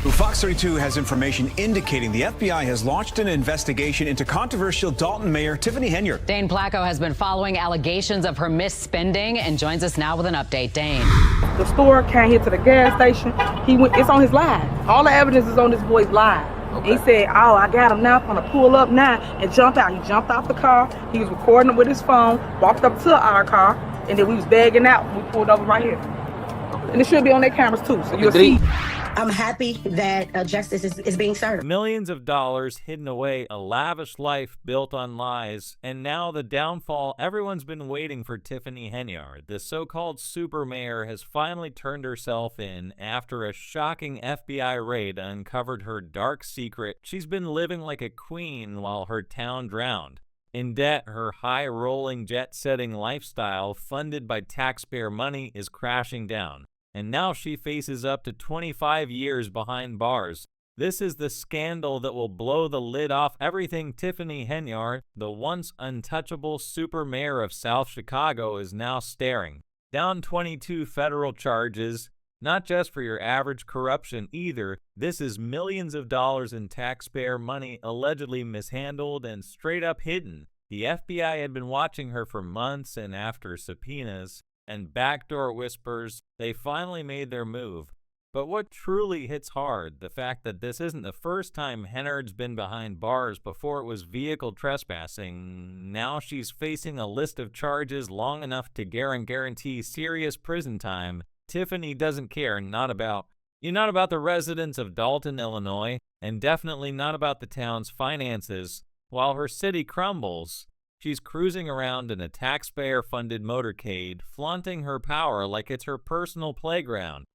Fox 32 has information indicating the FBI has launched an investigation into controversial Dolton Mayor Tiffany Henyard. Dane Placco has been following allegations of her misspending and joins us now with an update. Dane. The store came here to the gas station. He went. It's on his live. All the evidence is on this boy's live. Okay. He said, "Oh, I got him now. I'm gonna pull up now and jump out." He jumped off the car. He was recording it with his phone. Walked up to our car, and then we was bagging out. We pulled over right here, and it should be on their cameras too. So you'll see. I'm happy that justice is being served. Millions of dollars hidden away, a lavish life built on lies, and now the downfall everyone's been waiting for. Tiffany Henyard, the so-called super mayor, has finally turned herself in after a shocking FBI raid uncovered her dark secret. She's been living like a queen while her town drowned. In debt, her high-rolling, jet-setting lifestyle, funded by taxpayer money, is crashing down. And now she faces up to 25 years behind bars. This is the scandal that will blow the lid off everything Tiffany Henyard, the once untouchable super mayor of South Chicago, is now staring. Down 22 federal charges, not just for your average corruption either. This is millions of dollars in taxpayer money allegedly mishandled and straight up hidden. The FBI had been watching her for months, and after subpoenas and backdoor whispers, they finally made their move. But what truly hits hard, the fact that this isn't the first time Henyard's been behind bars. Before it was vehicle trespassing. Now she's facing a list of charges long enough to guarantee serious prison time. Tiffany doesn't care, not about the residents of Dolton, Illinois, and definitely not about the town's finances. While her city crumbles, she's cruising around in a taxpayer-funded motorcade, flaunting her power like it's her personal playground.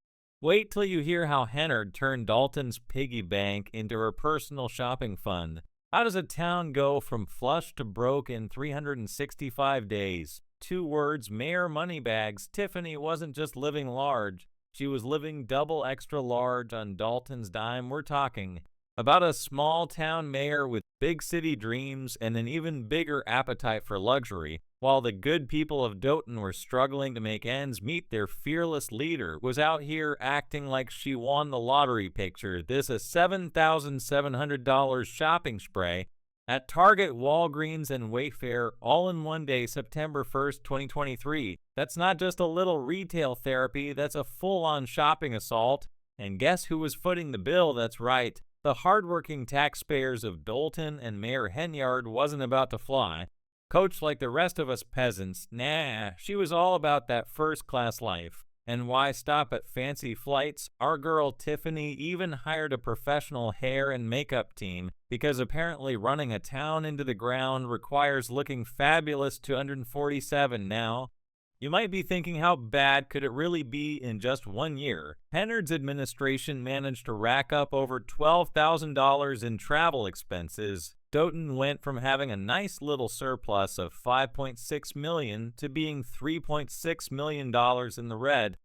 Wait till you hear how Henyard turned Dalton's piggy bank into her personal shopping fund. How does a town go from flush to broke in 365 days? 2 words, Mayor Moneybags. Tiffany wasn't just living large. She was living double extra large on Dalton's dime. We're talking about a small-town mayor with big city dreams and an even bigger appetite for luxury. While the good people of Dolton were struggling to make ends meet, their fearless leader was out here acting like she won the lottery. Picture this: a $7,700 shopping spree at Target, Walgreens, and Wayfair all in one day, September 1st, 2023. That's not just a little retail therapy, that's a full-on shopping assault. And guess who was footing the bill? That's right. The hardworking taxpayers of Dolton. And Mayor Henyard wasn't about to fly coach like the rest of us peasants. Nah, she was all about that first-class life. And why stop at fancy flights? Our girl Tiffany even hired a professional hair and makeup team, because apparently running a town into the ground requires looking fabulous. 247 now. You might be thinking, how bad could it really be in just 1 year? Henyard's administration managed to rack up over $12,000 in travel expenses. Dolton went from having a nice little surplus of $5.6 million to being $3.6 million in the red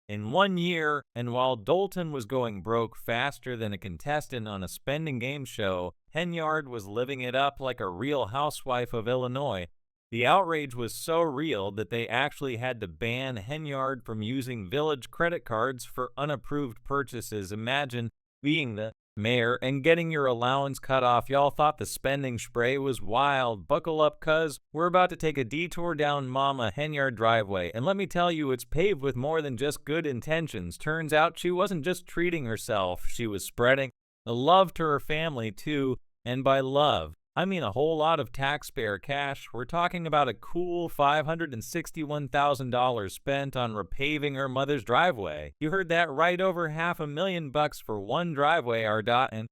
in 1 year. And while Dolton was going broke faster than a contestant on a spending game show, Henyard was living it up like a real housewife of Illinois. The outrage was so real that they actually had to ban Henyard from using Village credit cards for unapproved purchases. Imagine being the mayor and getting your allowance cut off. Y'all thought the spending spree was wild. Buckle up, cuz we're about to take a detour down Mama Henyard driveway. And let me tell you, it's paved with more than just good intentions. Turns out she wasn't just treating herself. She was spreading the love to her family, too. And by love, I mean a whole lot of taxpayer cash. We're talking about a cool $561,000 spent on repaving her mother's driveway. You heard that right, over $500,000 for one driveway. And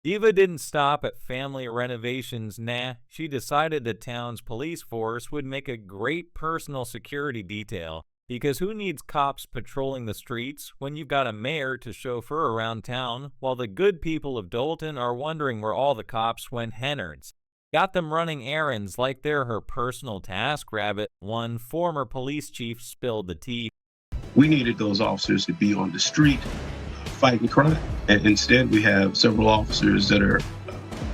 Diva didn't stop at family renovations. Nah, she decided the town's police force would make a great personal security detail. Because who needs cops patrolling the streets when you've got a mayor to chauffeur around town, while the good people of Dolton are wondering where all the cops went? Henyard's got them running errands like they're her personal TaskRabbit. One former police chief spilled the tea. We needed those officers to be on the street fighting crime. And instead, we have several officers that are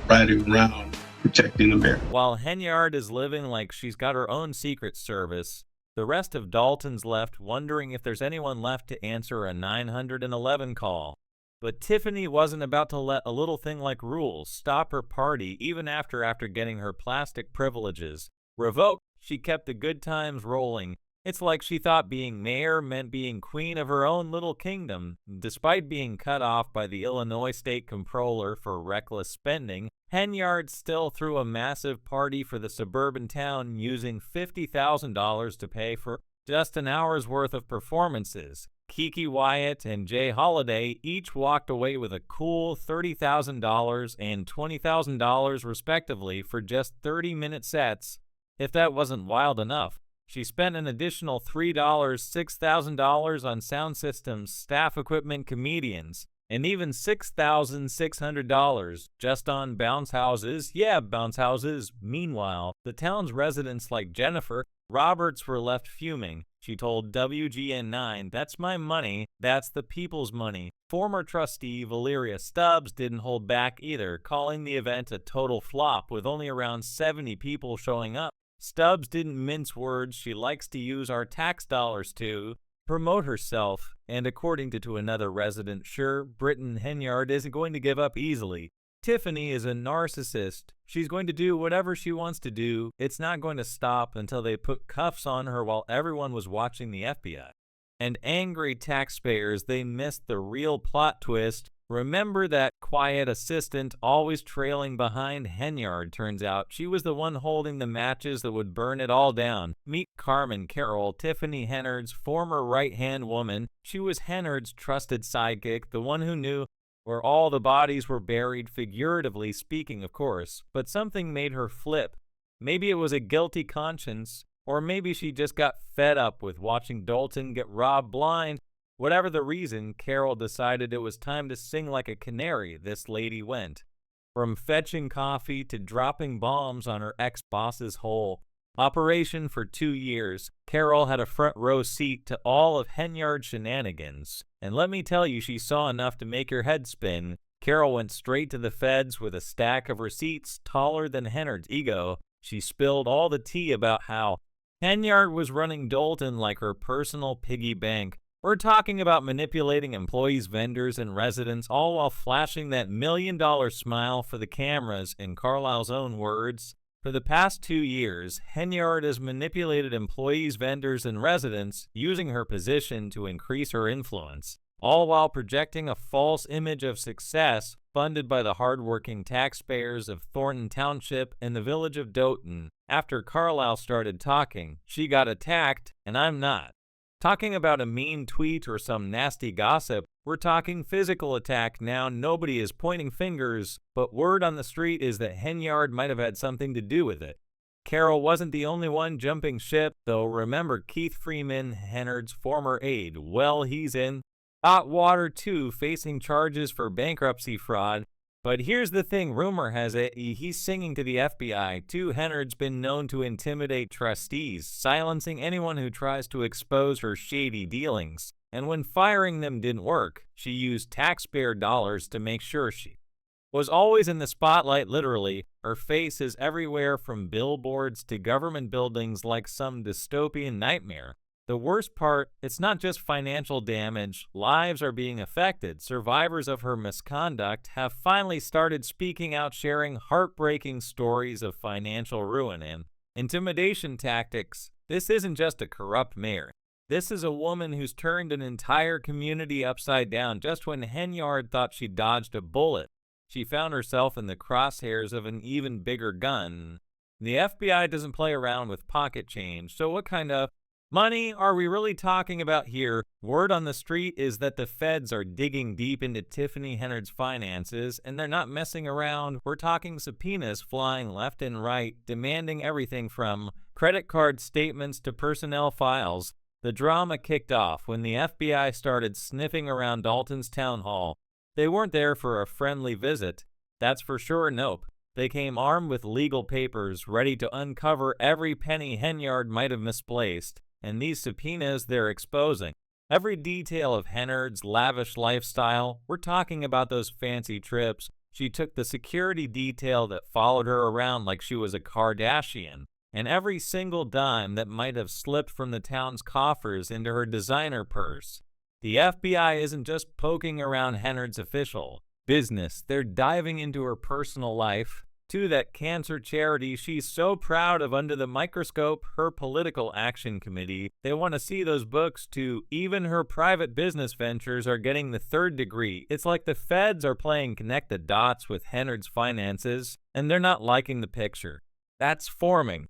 riding around protecting the mayor. While Henyard is living like she's got her own secret service, the rest of Dolton's left wondering if there's anyone left to answer a 911 call. But Tiffany wasn't about to let a little thing like rules stop her party even after getting her plastic privileges revoked. She kept the good times rolling. It's like she thought being mayor meant being queen of her own little kingdom. Despite being cut off by the Illinois State Comptroller for reckless spending, Henyard still threw a massive party for the suburban town using $50,000 to pay for just an hour's worth of performances. Kiki Wyatt and Jay Holiday each walked away with a cool $30,000 and $20,000 respectively for just 30-minute sets. If that wasn't wild enough, she spent an additional $6,000 on sound systems, staff equipment, comedians, and even $6,600 just on bounce houses. Yeah, bounce houses. Meanwhile, the town's residents like Jennifer Roberts were left fuming. She told WGN9, "That's my money. That's the people's money." Former trustee Valeria Stubbs didn't hold back either, calling the event a total flop with only around 70 people showing up. Stubbs didn't mince words. She likes to use our tax dollars to promote herself, and according to another resident, sure, Tiffany Henyard isn't going to give up easily. Tiffany is a narcissist. She's going to do whatever she wants to do. It's not going to stop until they put cuffs on her while everyone was watching the FBI. And angry taxpayers, they missed the real plot twist. Remember that quiet assistant always trailing behind Henyard? Turns out she was the one holding the matches that would burn it all down. Meet Carmen Carroll, Tiffany Henyard's former right-hand woman. She was Henyard's trusted sidekick, the one who knew where all the bodies were buried, figuratively speaking, of course. But something made her flip. Maybe it was a guilty conscience, or maybe she just got fed up with watching Dolton get robbed blind. Whatever the reason, Carol decided it was time to sing like a canary. This lady went from fetching coffee to dropping bombs on her ex-boss's hole. Operation for 2 years, Carol had a front row seat to all of Henyard's shenanigans. And let me tell you, she saw enough to make your head spin. Carol went straight to the feds with a stack of receipts taller than Henyard's ego. She spilled all the tea about how Henyard was running Dolton like her personal piggy bank. We're talking about manipulating employees, vendors, and residents, all while flashing that $1 million smile for the cameras. In Carlisle's own words, for the past 2 years, Henyard has manipulated employees, vendors, and residents, using her position to increase her influence, all while projecting a false image of success funded by the hardworking taxpayers of Thornton Township and the village of Dolton. After Carlisle started talking, she got attacked, and I'm not talking about a mean tweet or some nasty gossip. We're talking physical attack now. Nobody is pointing fingers, but word on the street is that Henyard might have had something to do with it. Carol wasn't the only one jumping ship, though. Remember Keith Freeman, Henyard's former aide? Well, he's in hot water too, facing charges for bankruptcy fraud. But here's the thing, rumor has it, he's singing to the FBI too. Henyard's been known to intimidate trustees, silencing anyone who tries to expose her shady dealings. And when firing them didn't work, she used taxpayer dollars to make sure she was always in the spotlight, literally. Her face is everywhere, from billboards to government buildings, like some dystopian nightmare. The worst part, it's not just financial damage. Lives are being affected. Survivors of her misconduct have finally started speaking out, sharing heartbreaking stories of financial ruin and intimidation tactics. This isn't just a corrupt mayor. This is a woman who's turned an entire community upside down. Just when Henyard thought she dodged a bullet, she found herself in the crosshairs of an even bigger gun. The FBI doesn't play around with pocket change, so what kind of money are we really talking about here? Word on the street is that the feds are digging deep into Tiffany Henyard's finances, and they're not messing around. We're talking subpoenas flying left and right, demanding everything from credit card statements to personnel files. The drama kicked off when the FBI started sniffing around Dolton's town hall. They weren't there for a friendly visit, that's for sure. Nope. They came armed with legal papers, ready to uncover every penny Henyard might have misplaced. And these subpoenas, they're exposing every detail of Henyard's lavish lifestyle. We're talking about those fancy trips. She took the security detail that followed her around like she was a Kardashian, and every single dime that might have slipped from the town's coffers into her designer purse. The FBI isn't just poking around Henyard's official business, they're diving into her personal life, to that cancer charity she's so proud of under the microscope, her political action committee. They want to see those books too. Even her private business ventures are getting the third degree. It's like the feds are playing connect the dots with Henyard's finances, and they're not liking the picture. That's forming.